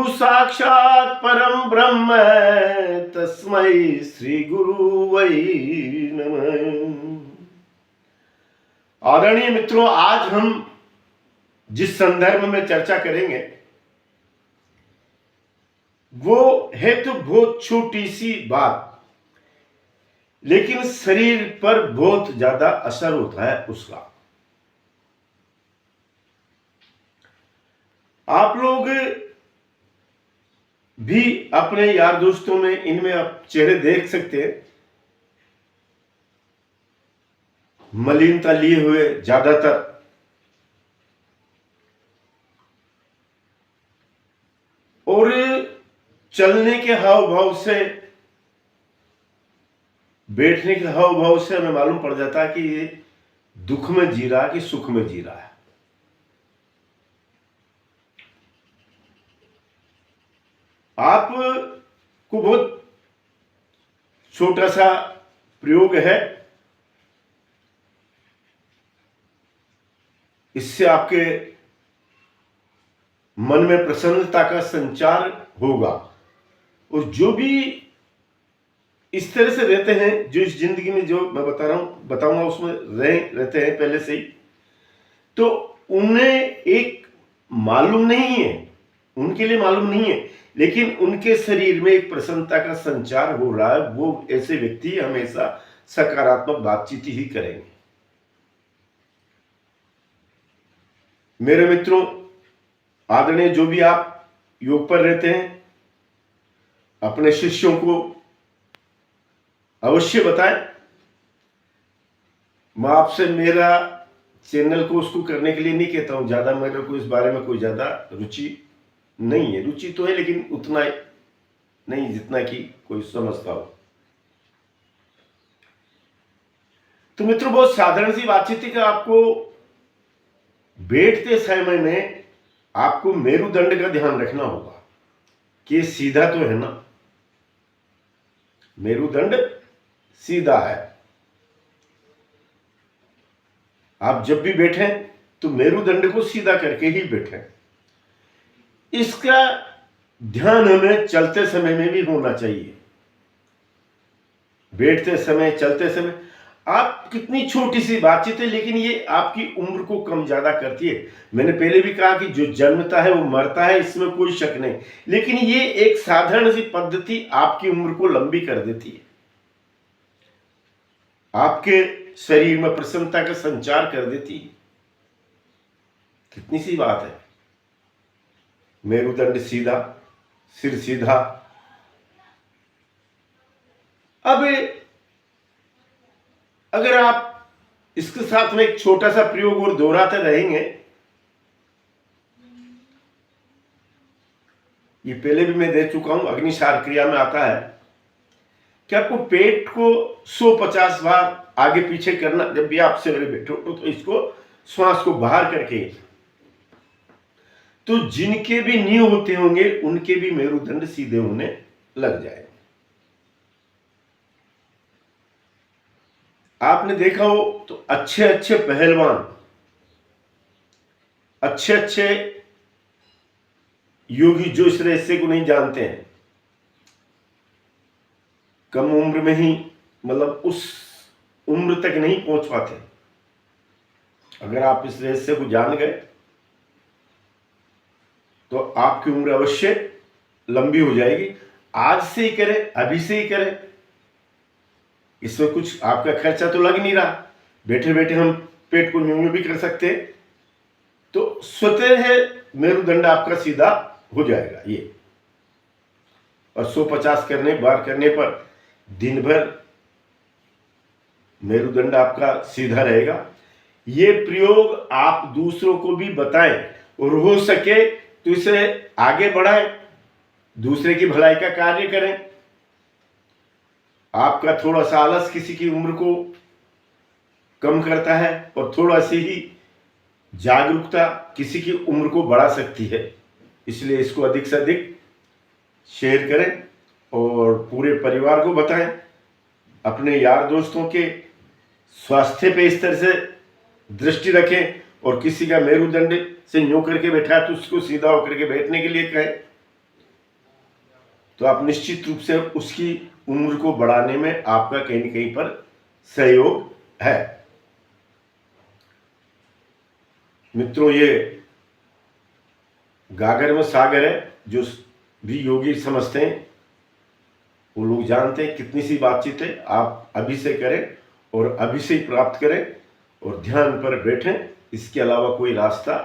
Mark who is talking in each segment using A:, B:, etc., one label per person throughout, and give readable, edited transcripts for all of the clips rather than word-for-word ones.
A: गुरु साक्षात परम ब्रह्म तस्मै श्री गुरु वै नमः। आदरणीय मित्रों, आज हम जिस संदर्भ में चर्चा करेंगे वो है तो बहुत छोटी सी बात, लेकिन शरीर पर बहुत ज्यादा असर होता है उसका। आप लोग भी अपने यार दोस्तों में इनमें आप चेहरे देख सकते हैं, मलिनता लिए हुए ज्यादातर, और चलने के हाव भाव से, बैठने के हाव भाव से हमें मालूम पड़ जाता है कि ये दुख में जी रहा है कि सुख में जी रहा है। आप को बहुत छोटा सा प्रयोग है, इससे आपके मन में प्रसन्नता का संचार होगा। और जो भी इस तरह से रहते हैं, जो इस जिंदगी में जो मैं बताऊंगा उसमें रहते हैं पहले से ही, तो उन्हें एक मालूम नहीं है, उनके लिए मालूम नहीं है, लेकिन उनके शरीर में एक प्रसन्नता का संचार हो रहा है। वो ऐसे व्यक्ति हमेशा सकारात्मक बातचीत ही करेंगे। मेरे मित्रों, आदरणीय, जो भी आप योग पर रहते हैं, अपने शिष्यों को अवश्य बताएं। मैं आपसे मेरा चैनल को उसको करने के लिए नहीं कहता हूं, ज्यादा मेरे को इस बारे में कोई ज्यादा रुचि नहीं है। रुचि तो है, लेकिन उतना नहीं जितना कि कोई समझता हो। तो मित्रों, बहुत साधारण सी बातचीत है कि आपको बैठते समय में आपको मेरुदंड का ध्यान रखना होगा कि सीधा तो है ना, मेरुदंड सीधा है। आप जब भी बैठें तो मेरुदंड को सीधा करके ही बैठें। इसका ध्यान हमें चलते समय में भी होना चाहिए। बैठते समय, चलते समय, आप कितनी छोटी सी बातचीत है, लेकिन ये आपकी उम्र को कम ज्यादा करती है। मैंने पहले भी कहा कि जो जन्मता है वो मरता है, इसमें कोई शक नहीं, लेकिन ये एक साधारण सी पद्धति आपकी उम्र को लंबी कर देती है, आपके शरीर में प्रसन्नता का संचार कर देती है। कितनी सी बात है। मेरुदंड सीधा, सिर सीधा। अब अगर आप इसके साथ में एक छोटा सा प्रयोग और दोहराते रहेंगे, ये पहले भी मैं दे चुका हूं, अग्निसार क्रिया में आता है कि आपको पेट को 150 बार आगे पीछे करना। जब भी आप सिर बैठो तो इसको श्वास को बाहर करके, तो जिनके भी नींव होते होंगे उनके भी मेरुदंड सीधे होने लग जाए। आपने देखा हो तो अच्छे अच्छे पहलवान, अच्छे अच्छे योगी जो इस रहस्य को नहीं जानते हैं, कम उम्र में ही, मतलब उस उम्र तक नहीं पहुंच पाते। अगर आप इस रहस्य को जान गए तो आपकी उम्र अवश्य लंबी हो जाएगी। आज से ही करें, अभी से ही करें, इसमें कुछ आपका खर्चा तो लग नहीं रहा। बैठे बैठे हम पेट को न्यून भी कर सकते हैं, तो स्वतः है मेरुदंड आपका सीधा हो जाएगा ये। और 150 बार करने पर दिन भर मेरुदंड आपका सीधा रहेगा। ये प्रयोग आप दूसरों को भी बताएं, और हो सके तो इसे आगे बढ़ाएं, दूसरे की भलाई का कार्य करें। आपका थोड़ा सा आलस किसी की उम्र को कम करता है, और थोड़ा सी ही जागरूकता किसी की उम्र को बढ़ा सकती है। इसलिए इसको अधिक से अधिक शेयर करें और पूरे परिवार को बताएं। अपने यार दोस्तों के स्वास्थ्य पे इस तरह से दृष्टि रखें, और किसी का मेरुदंड से न्यू करके बैठा है तो उसको सीधा होकर के बैठने के लिए कहें। तो आप निश्चित रूप से उसकी उम्र को बढ़ाने में आपका कहीं न कहीं पर सहयोग है। मित्रों, ये गागर में सागर है। जो भी योगी समझते हैं वो लोग जानते हैं कितनी सी बातचीत है। आप अभी से करें और अभी से ही प्राप्त करें और ध्यान पर बैठें, इसके अलावा कोई रास्ता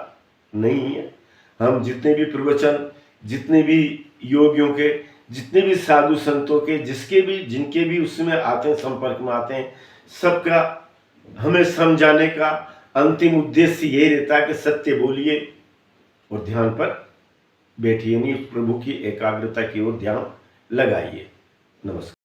A: नहीं है। हम जितने भी प्रवचन, जितने भी योगियों के, जितने भी साधु संतों के, जिनके भी उसमें आते हैं, संपर्क में आते हैं, सबका हमें समझाने का अंतिम उद्देश्य यही रहता है कि सत्य बोलिए और ध्यान पर बैठिए, नहीं प्रभु की एकाग्रता की ओर ध्यान लगाइए। नमस्कार।